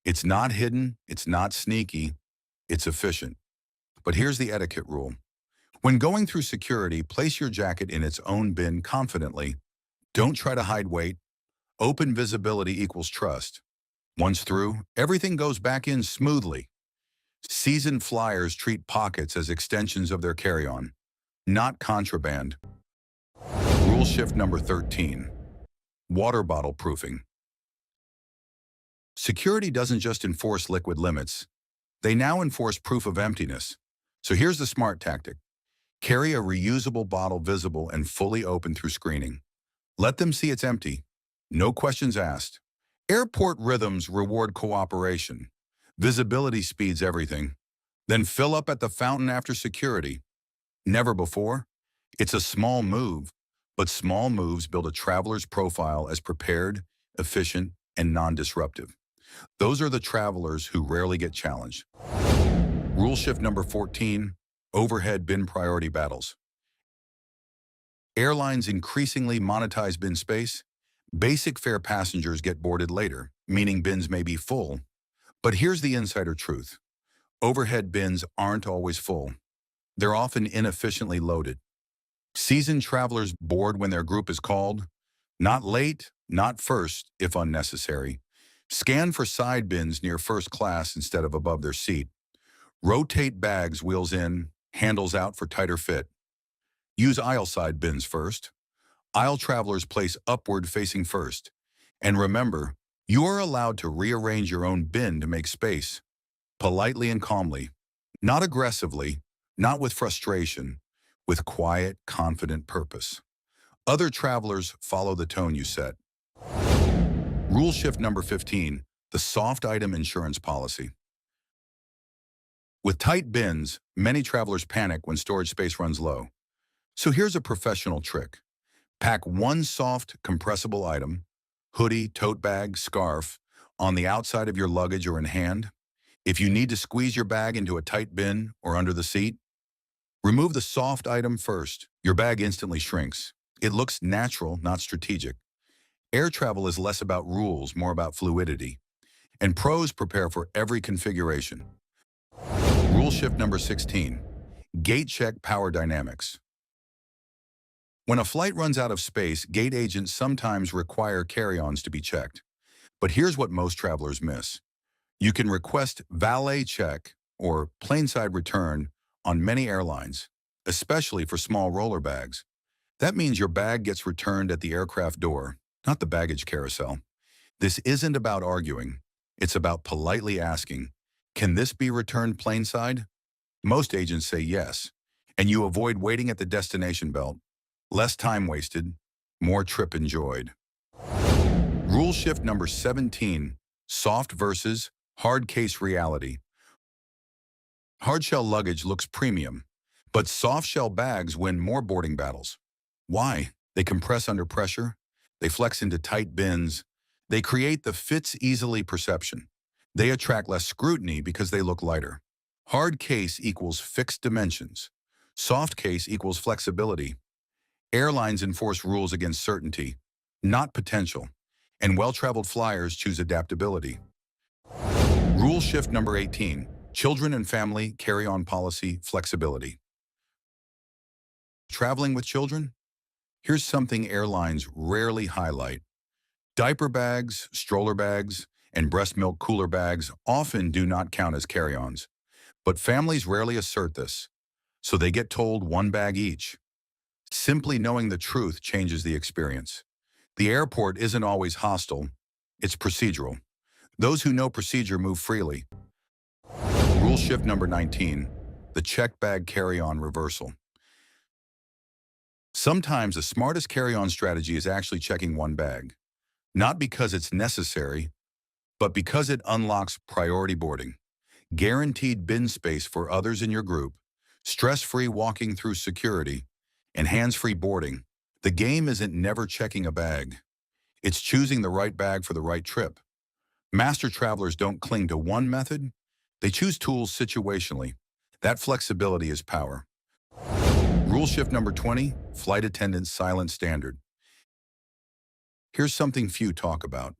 S1: It's not hidden, it's not sneaky, it's efficient. But here's the etiquette rule. When going through security, place your jacket in its own bin confidently. Don't try to hide weight. Open visibility equals trust. Once through, everything goes back in smoothly. Seasoned flyers treat pockets as extensions of their carry-on, not contraband. Rule shift number 13, water bottle proofing. Security doesn't just enforce liquid limits. They now enforce proof of emptiness. So here's the smart tactic. Carry a reusable bottle visible and fully open through screening. Let them see it's empty. No questions asked. Airport rhythms reward cooperation. Visibility speeds everything. Then fill up at the fountain after security. Never before. It's a small move, But small moves build a traveler's profile as prepared, efficient, and non-disruptive. Those are the travelers who rarely get challenged. Rule shift number 14, overhead bin priority battles. Airlines increasingly monetize bin space. Basic fare passengers get boarded later, meaning bins may be full. But here's the insider truth. Overhead bins aren't always full. They're often inefficiently loaded. Seasoned travelers board when their group is called. Not late, not first, if unnecessary. Scan for side bins near first class instead of above their seat. Rotate bags wheels in, handles out for tighter fit. Use aisle side bins first. Aisle travelers place upward facing first. And remember, you are allowed to rearrange your own bin to make space, politely and calmly, not aggressively, not with frustration, with quiet, confident purpose. Other travelers follow the tone you set. Rule shift number 15, the soft item insurance policy. With tight bins, many travelers panic when storage space runs low. So here's a professional trick. Pack one soft, compressible item, hoodie, tote bag, scarf, on the outside of your luggage or in hand. If you need to squeeze your bag into a tight bin or under the seat, remove the soft item first. Your bag instantly shrinks. It looks natural, not strategic. Air travel is less about rules, more about fluidity. And pros prepare for every configuration. Rule shift number 16, gate check power dynamics. When a flight runs out of space, gate agents sometimes require carry-ons to be checked. But here's what most travelers miss. You can request valet check or planeside return on many airlines, especially for small roller bags. That means your bag gets returned at the aircraft door, not the baggage carousel. This isn't about arguing. It's about politely asking, can this be returned planeside? Most agents say yes, and you avoid waiting at the destination belt. Less time wasted, more trip enjoyed. Rule shift number 17, soft versus hard case reality. Hard shell luggage looks premium, but soft shell bags win more boarding battles. Why? They compress under pressure, they flex into tight bins, they create the fits easily perception. They attract less scrutiny because they look lighter. Hard case equals fixed dimensions. Soft case equals flexibility. Airlines enforce rules against certainty, not potential, and well-traveled flyers choose adaptability. Rule shift number 18, children and family carry-on policy flexibility. Traveling with children? Here's something airlines rarely highlight. Diaper bags, stroller bags, and breast milk cooler bags often do not count as carry-ons. But families rarely assert this, so they get told one bag each. Simply knowing the truth changes the experience. The airport isn't always hostile, it's procedural. Those who know procedure move freely. Rule shift number 19, the check bag carry-on reversal. Sometimes the smartest carry-on strategy is actually checking one bag. Not because it's necessary, but because it unlocks priority boarding, guaranteed bin space for others in your group, stress-free walking through security, and hands-free boarding. The game isn't never checking a bag. It's choosing the right bag for the right trip. Master travelers don't cling to one method. They choose tools situationally. That flexibility is power. Rule shift number 20, flight attendant's silent standard. Here's something few talk about.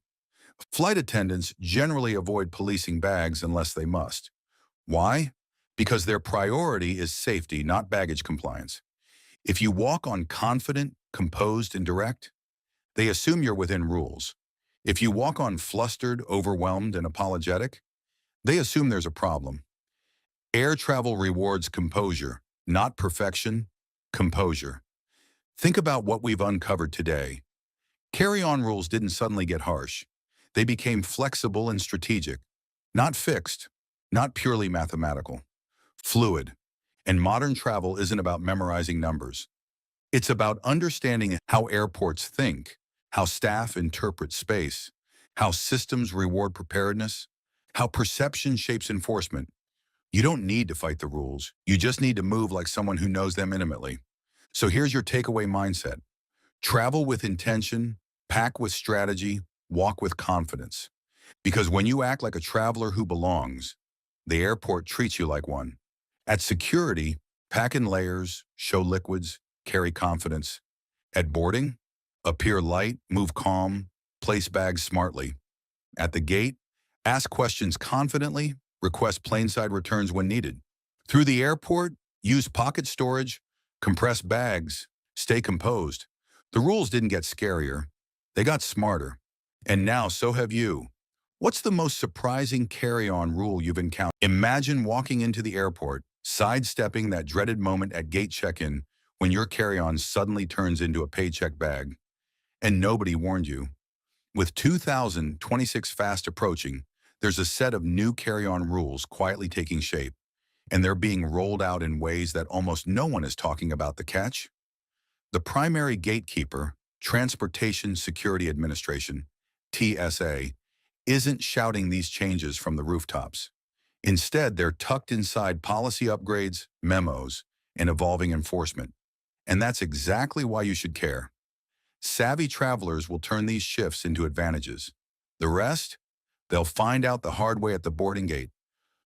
S1: Flight attendants generally avoid policing bags unless they must. Why? Because their priority is safety, not baggage compliance. If you walk on confident, composed, and direct, they assume you're within rules. If you walk on flustered, overwhelmed, and apologetic, they assume there's a problem. Air travel rewards composure, not perfection, composure. Think about what we've uncovered today. Carry-on rules didn't suddenly get harsh. They became flexible and strategic, not fixed, not purely mathematical, fluid. And modern travel isn't about memorizing numbers. It's about understanding how airports think, how staff interpret space, how systems reward preparedness, how perception shapes enforcement. You don't need to fight the rules. You just need to move like someone who knows them intimately. So here's your takeaway mindset. Travel with intention, pack with strategy, walk with confidence. Because when you act like a traveler who belongs, the airport treats you like one. At security, pack in layers, show liquids, carry confidence. At boarding, appear light, move calm, place bags smartly. At the gate, ask questions confidently, request plainside returns when needed. Through the airport, use pocket storage, compress bags, stay composed. The rules didn't get scarier, they got smarter. And now so have you. What's the most surprising carry-on rule you've encountered? Imagine walking into the airport, sidestepping that dreaded moment at gate check-in when your carry-on suddenly turns into a paycheck bag, and nobody warned you. With 2026 fast approaching, there's a set of new carry-on rules quietly taking shape, and they're being rolled out in ways that almost no one is talking about. The catch? The primary gatekeeper, Transportation Security Administration, TSA, isn't shouting these changes from the rooftops. Instead, they're tucked inside policy upgrades, memos, and evolving enforcement. And that's exactly why you should care. Savvy travelers will turn these shifts into advantages. The rest? They'll find out the hard way at the boarding gate.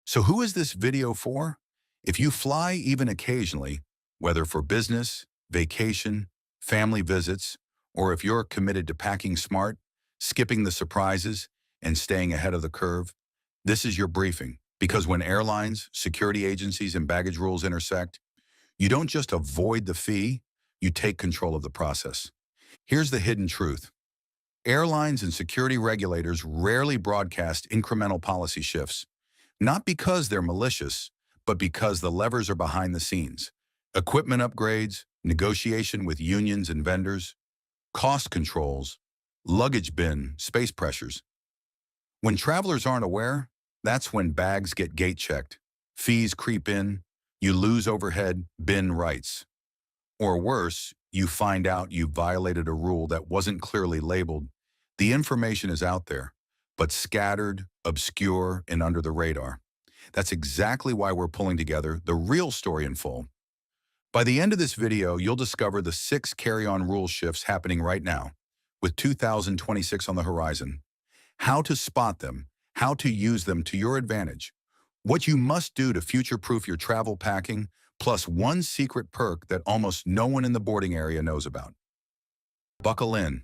S1: So who is this video for? If you fly even occasionally, whether for business, vacation, family visits, or if you're committed to packing smart, skipping the surprises, and staying ahead of the curve, this is your briefing. Because when airlines, security agencies, and baggage rules intersect, you don't just avoid the fee, you take control of the process. Here's the hidden truth. Airlines and security regulators rarely broadcast incremental policy shifts, not because they're malicious, but because the levers are behind the scenes. Equipment upgrades, negotiation with unions and vendors, cost controls, luggage bin, space pressures. When travelers aren't aware, that's when bags get gate checked, fees creep in, you lose overhead bin rights. Or worse, you find out you violated a rule that wasn't clearly labeled. The information is out there, but scattered, obscure, and under the radar. That's exactly why we're pulling together the real story in full. By the end of this video, you'll discover the 6 carry-on rule shifts happening right now, with 2026 on the horizon. How to spot them, how to use them to your advantage, what you must do to future-proof your travel packing, plus one secret perk that almost no one in the boarding area knows about. Buckle in.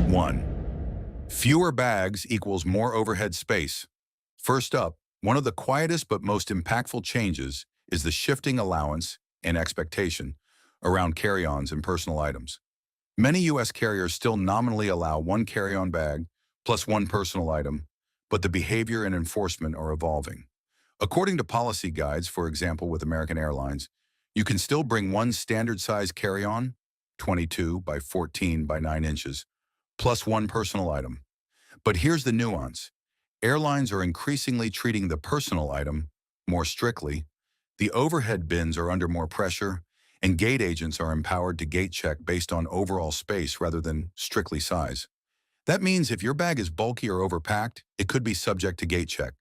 S1: 1. Fewer bags equals more overhead space. First up, one of the quietest but most impactful changes is the shifting allowance and expectation around carry-ons and personal items. Many U.S. carriers still nominally allow one carry-on bag plus one personal item, but the behavior and enforcement are evolving. According to policy guides, for example with American Airlines, you can still bring one standard-size carry-on, 22 by 14 by 9 inches, plus one personal item. But here's the nuance. Airlines are increasingly treating the personal item more strictly. The overhead bins are under more pressure, and gate agents are empowered to gate check based on overall space rather than strictly size. That means if your bag is bulky or overpacked, it could be subject to gate check,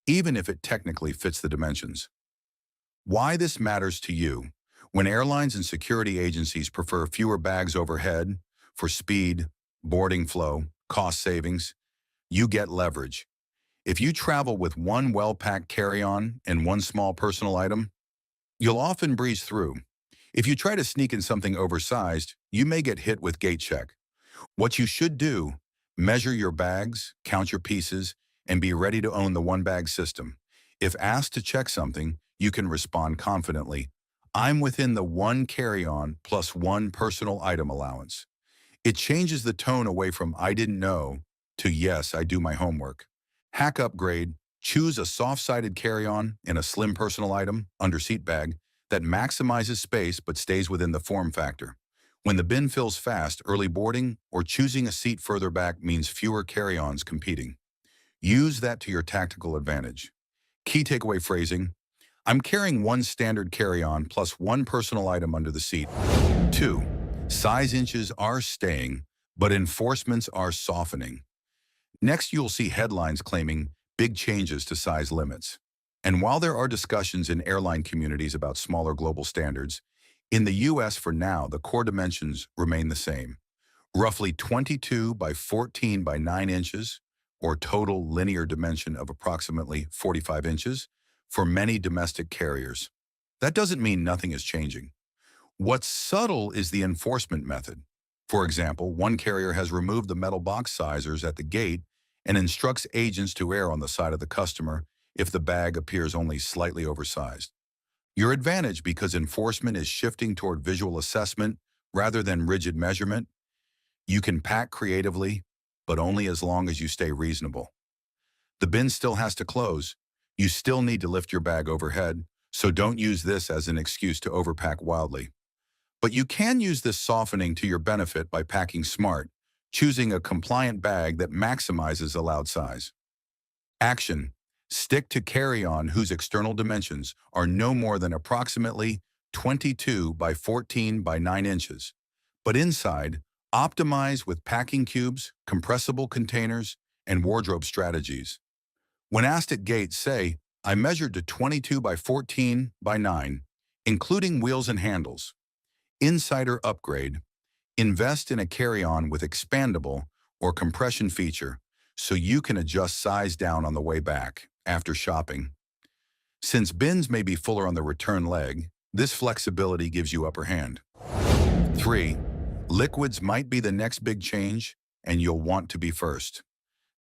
S1: even if it technically fits the dimensions. Why this matters to you? When airlines and security agencies prefer fewer bags overhead for speed, boarding flow, cost savings, you get leverage. If you travel with one well-packed carry-on and one small personal item, you'll often breeze through. If you try to sneak in something oversized, you may get hit with gate check. What you should do, measure your bags, count your pieces, and be ready to own the one-bag system. If asked to check something, you can respond confidently, I'm within the one carry-on plus one personal item allowance. It changes the tone away from I didn't know to yes, I do my homework. Hack upgrade, choose a soft-sided carry-on and a slim personal item under seat bag that maximizes space but stays within the form factor. When the bin fills fast, early boarding or choosing a seat further back means fewer carry-ons competing. Use that to your tactical advantage. Key takeaway phrasing, I'm carrying one standard carry-on plus one personal item under the seat. 2. Size inches are staying, but enforcements are softening. Next, you'll see headlines claiming big changes to size limits. And while there are discussions in airline communities about smaller global standards, In the US for now, the core dimensions remain the same. Roughly 22 by 14 by 9 inches, or total linear dimension of approximately 45 inches, for many domestic carriers. That doesn't mean nothing is changing. What's subtle is the enforcement method. For example, one carrier has removed the metal box sizers at the gate and instructs agents to err on the side of the customer if the bag appears only slightly oversized. Your advantage, because enforcement is shifting toward visual assessment rather than rigid measurement. You can pack creatively, but only as long as you stay reasonable. The bin still has to close. You still need to lift your bag overhead, so don't use this as an excuse to overpack wildly. But you can use this softening to your benefit by packing smart, choosing a compliant bag that maximizes allowed size. Action. Stick to carry-on whose external dimensions are no more than approximately 22 by 14 by 9 inches. But inside, optimize with packing cubes, compressible containers, and wardrobe strategies. When asked at gate, say, I measured to 22 by 14 by 9, including wheels and handles. Insider upgrade. Invest in a carry-on with expandable or compression feature so you can adjust size down on the way back after shopping. Since bins may be fuller on the return leg, this flexibility gives you upper hand. 3. Liquids might be the next big change, and you'll want to be first.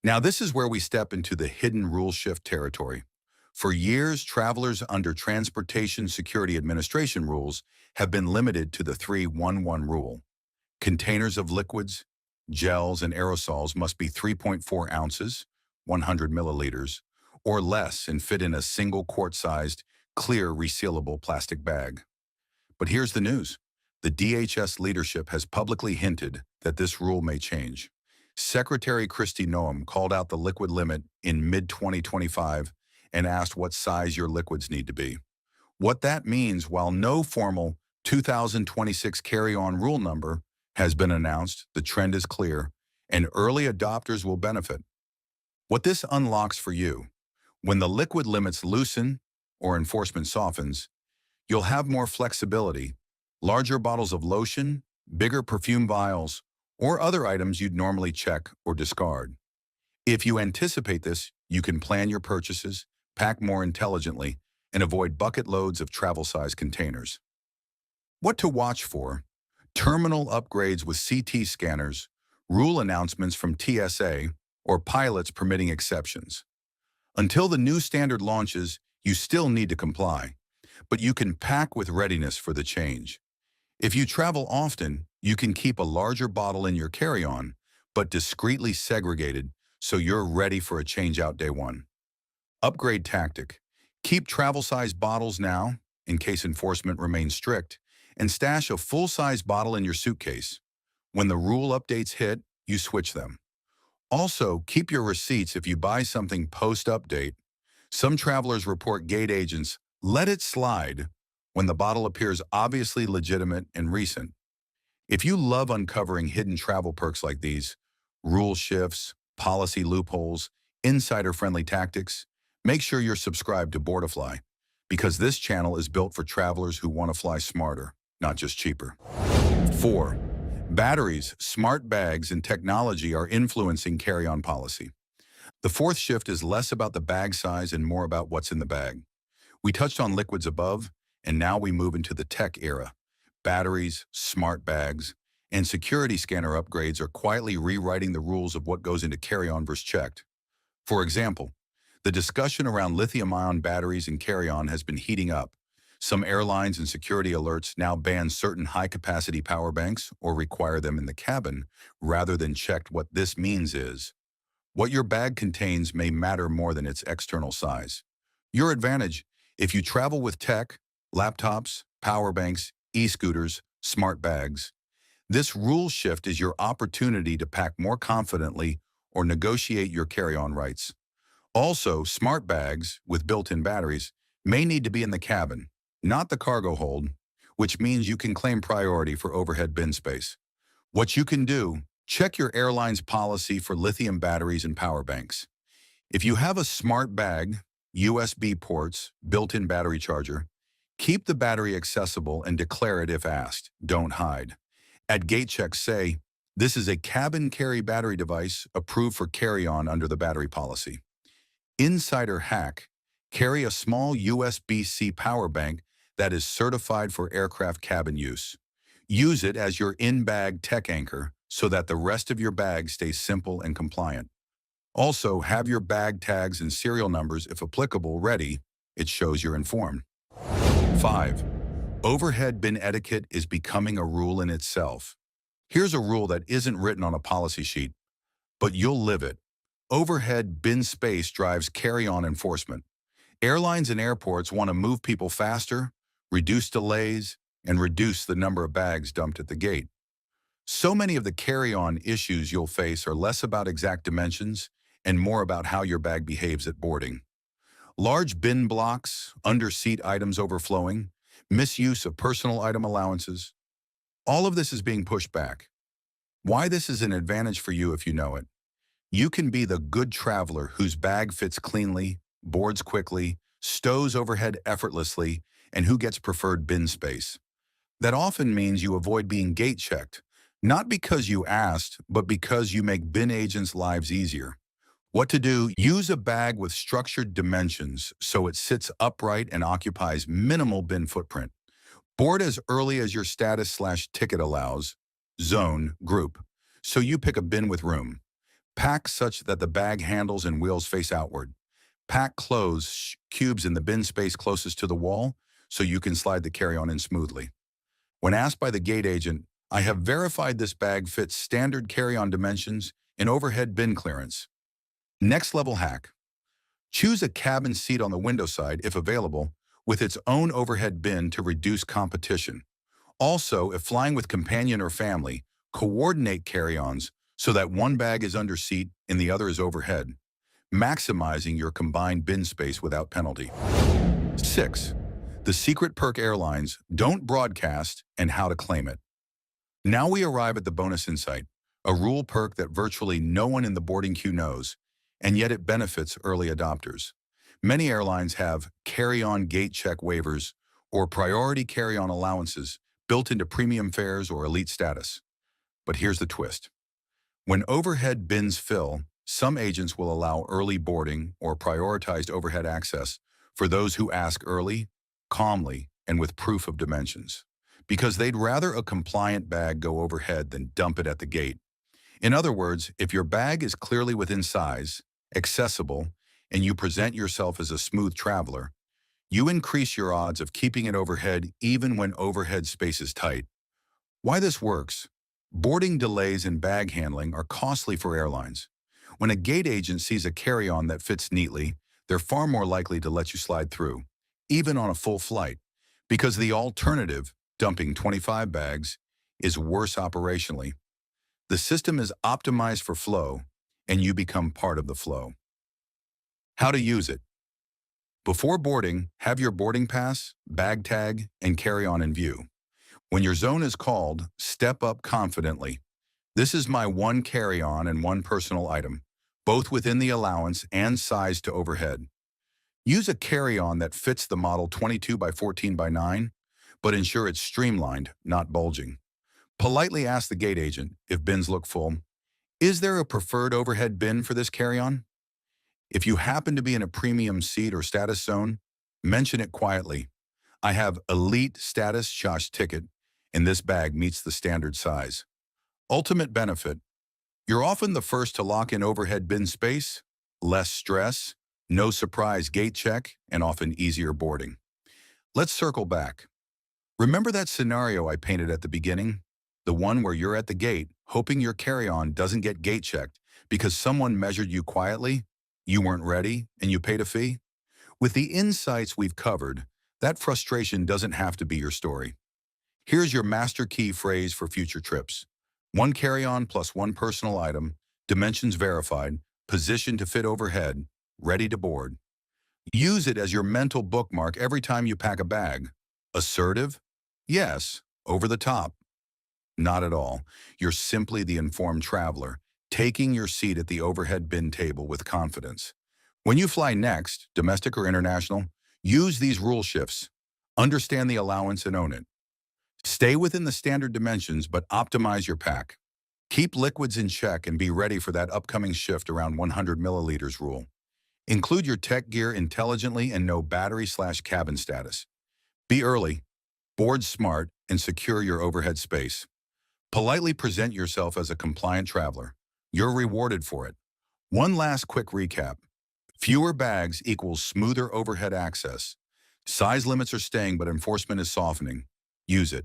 S1: Now this is where we step into the hidden rule shift territory. For years, travelers under Transportation Security Administration rules have been limited to the 3-1-1 rule. Containers of liquids, gels, and aerosols must be 3.4 ounces, 100 milliliters, or less and fit in a single quart-sized, clear, resealable plastic bag. But here's the news. The DHS leadership has publicly hinted that this rule may change. Secretary Kristi Noem called out the liquid limit in mid-2025 and asked what size your liquids need to be. What that means, while no formal 2026 carry-on rule number has been announced, the trend is clear, and early adopters will benefit. What this unlocks for you: when the liquid limits loosen or enforcement softens, you'll have more flexibility, larger bottles of lotion, bigger perfume vials, or other items you'd normally check or discard. If you anticipate this, you can plan your purchases, pack more intelligently, and avoid bucket loads of travel-sized containers. What to watch for: terminal upgrades with CT scanners, rule announcements from TSA, or pilots permitting exceptions. Until the new standard launches, you still need to comply, but you can pack with readiness for the change. If you travel often, you can keep a larger bottle in your carry-on, but discreetly segregated so you're ready for a change-out day one. Upgrade tactic: keep travel-sized bottles now, in case enforcement remains strict, and stash a full-size bottle in your suitcase. When the rule updates hit, you switch them. Also, keep your receipts if you buy something post-update. Some travelers report gate agents let it slide when the bottle appears obviously legitimate and recent. If you love uncovering hidden travel perks like these, rule shifts, policy loopholes, insider-friendly tactics, make sure you're subscribed to BoardiFly, because this channel is built for travelers who want to fly smarter, not just cheaper. 4. Batteries, smart bags, and technology are influencing carry-on policy. The fourth shift is less about the bag size and more about what's in the bag. We touched on liquids above, and now we move into the tech era. Batteries, smart bags, and security scanner upgrades are quietly rewriting the rules of what goes into carry-on versus checked. For example, the discussion around lithium-ion batteries in carry-on has been heating up. Some airlines and security alerts now ban certain high-capacity power banks or require them in the cabin rather than checked. What this means is, what your bag contains may matter more than its external size. Your advantage: if you travel with tech, laptops, power banks, e-scooters, smart bags, this rule shift is your opportunity to pack more confidently or negotiate your carry-on rights. Also, smart bags with built-in batteries may need to be in the cabin, not the cargo hold, which means you can claim priority for overhead bin space. What you can do: check your airline's policy for lithium batteries and power banks. If you have a smart bag, USB ports, built-in battery charger, Keep the battery accessible and declare it if asked. Don't hide. At gate check, say, "This is a cabin carry battery device approved for carry-on under the battery policy." Insider hack: carry a small USB-C power bank that is certified for aircraft cabin use. Use it as your in-bag tech anchor so that the rest of your bag stays simple and compliant. Also, have your bag tags and serial numbers, if applicable, ready. It shows you're informed. 5. Overhead bin etiquette is becoming a rule in itself. Here's a rule that isn't written on a policy sheet, but you'll live it. Overhead bin space drives carry-on enforcement. Airlines and airports want to move people faster, reduce delays, and reduce the number of bags dumped at the gate. So many of the carry-on issues you'll face are less about exact dimensions and more about how your bag behaves at boarding. Large bin blocks, under-seat items overflowing, misuse of personal item allowances. All of this is being pushed back. Why this is an advantage for you if you know it. You can be the good traveler whose bag fits cleanly, boards quickly, stows overhead effortlessly, and who gets preferred bin space. That often means you avoid being gate checked, not because you asked, but because you make bin agents' lives easier. What to do: use a bag with structured dimensions so it sits upright and occupies minimal bin footprint. Board as early as your status/ticket allows, zone, group, so you pick a bin with room. Pack such that the bag handles and wheels face outward. Pack clothes cubes in the bin space closest to the wall so you can slide the carry-on in smoothly. When asked by the gate agent, "I have verified this bag fits standard carry-on dimensions and overhead bin clearance." Next level hack: choose a cabin seat on the window side, if available, with its own overhead bin to reduce competition. Also, if flying with companion or family, coordinate carry-ons so that one bag is under seat and the other is overhead, maximizing your combined bin space without penalty. 6. The secret perk airlines don't broadcast and how to claim it. Now we arrive at the bonus insight, a rule perk that virtually no one in the boarding queue knows, and yet it benefits early adopters. Many airlines have carry-on gate check waivers or priority carry-on allowances built into premium fares or elite status. But here's the twist. When overhead bins fill, some agents will allow early boarding or prioritized overhead access for those who ask early, calmly, and with proof of dimensions, because they'd rather a compliant bag go overhead than dump it at the gate. In other words, if your bag is clearly within size, accessible, and you present yourself as a smooth traveler, you increase your odds of keeping it overhead even when overhead space is tight. Why this works? Boarding delays and bag handling are costly for airlines. When a gate agent sees a carry-on that fits neatly, they're far more likely to let you slide through, even on a full flight, because the alternative, dumping 25 bags, is worse operationally. The system is optimized for flow, and you become part of the flow. How to use it. Before boarding, have your boarding pass, bag tag, and carry-on in view. When your zone is called, step up confidently. "This is my one carry-on and one personal item, both within the allowance and size to overhead." Use a carry-on that fits the model 22 by 14 by 9, but ensure it's streamlined, not bulging. Politely ask the gate agent, if bins look full, "Is there a preferred overhead bin for this carry-on?" If you happen to be in a premium seat or status zone, mention it quietly. "I have elite status / ticket, and this bag meets the standard size." Ultimate benefit: you're often the first to lock in overhead bin space, less stress, no surprise gate check, and often easier boarding. Let's circle back. Remember that scenario I painted at the beginning? The one where you're at the gate, hoping your carry-on doesn't get gate checked because someone measured you quietly, you weren't ready, and you paid a fee? With the insights we've covered, that frustration doesn't have to be your story. Here's your master key phrase for future trips. One carry-on plus one personal item, dimensions verified, positioned to fit overhead, ready to board. Use it as your mental bookmark every time you pack a bag. Assertive? Yes. Over the top? Not at all. You're simply the informed traveler, taking your seat at the overhead bin table with confidence. When you fly next, domestic or international, use these rule shifts. Understand the allowance and own it. Stay within the standard dimensions, but optimize your pack. Keep liquids in check and be ready for that upcoming shift around 100 milliliters rule. Include your tech gear intelligently and know battery/cabin status. Be early, board smart, and secure your overhead space. Politely present yourself as a compliant traveler. You're rewarded for it. One last quick recap. Fewer bags equals smoother overhead access. Size limits are staying, but enforcement is softening. Use it.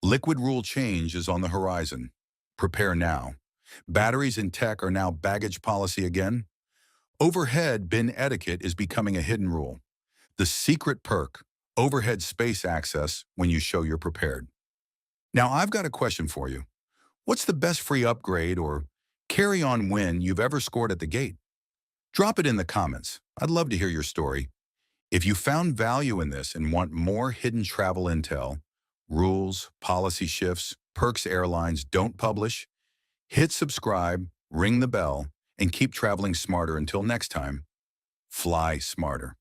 S1: Liquid rule change is on the horizon. Prepare now. Batteries and tech are now baggage policy again. Overhead bin etiquette is becoming a hidden rule. The secret perk, overhead space access when you show you're prepared. Now I've got a question for you. What's the best free upgrade or carry-on win you've ever scored at the gate? Drop it in the comments. I'd love to hear your story. If you found value in this and want more hidden travel intel, rules, policy shifts, perks airlines don't publish, hit subscribe, ring the bell, and keep traveling smarter. Until next time, fly smarter.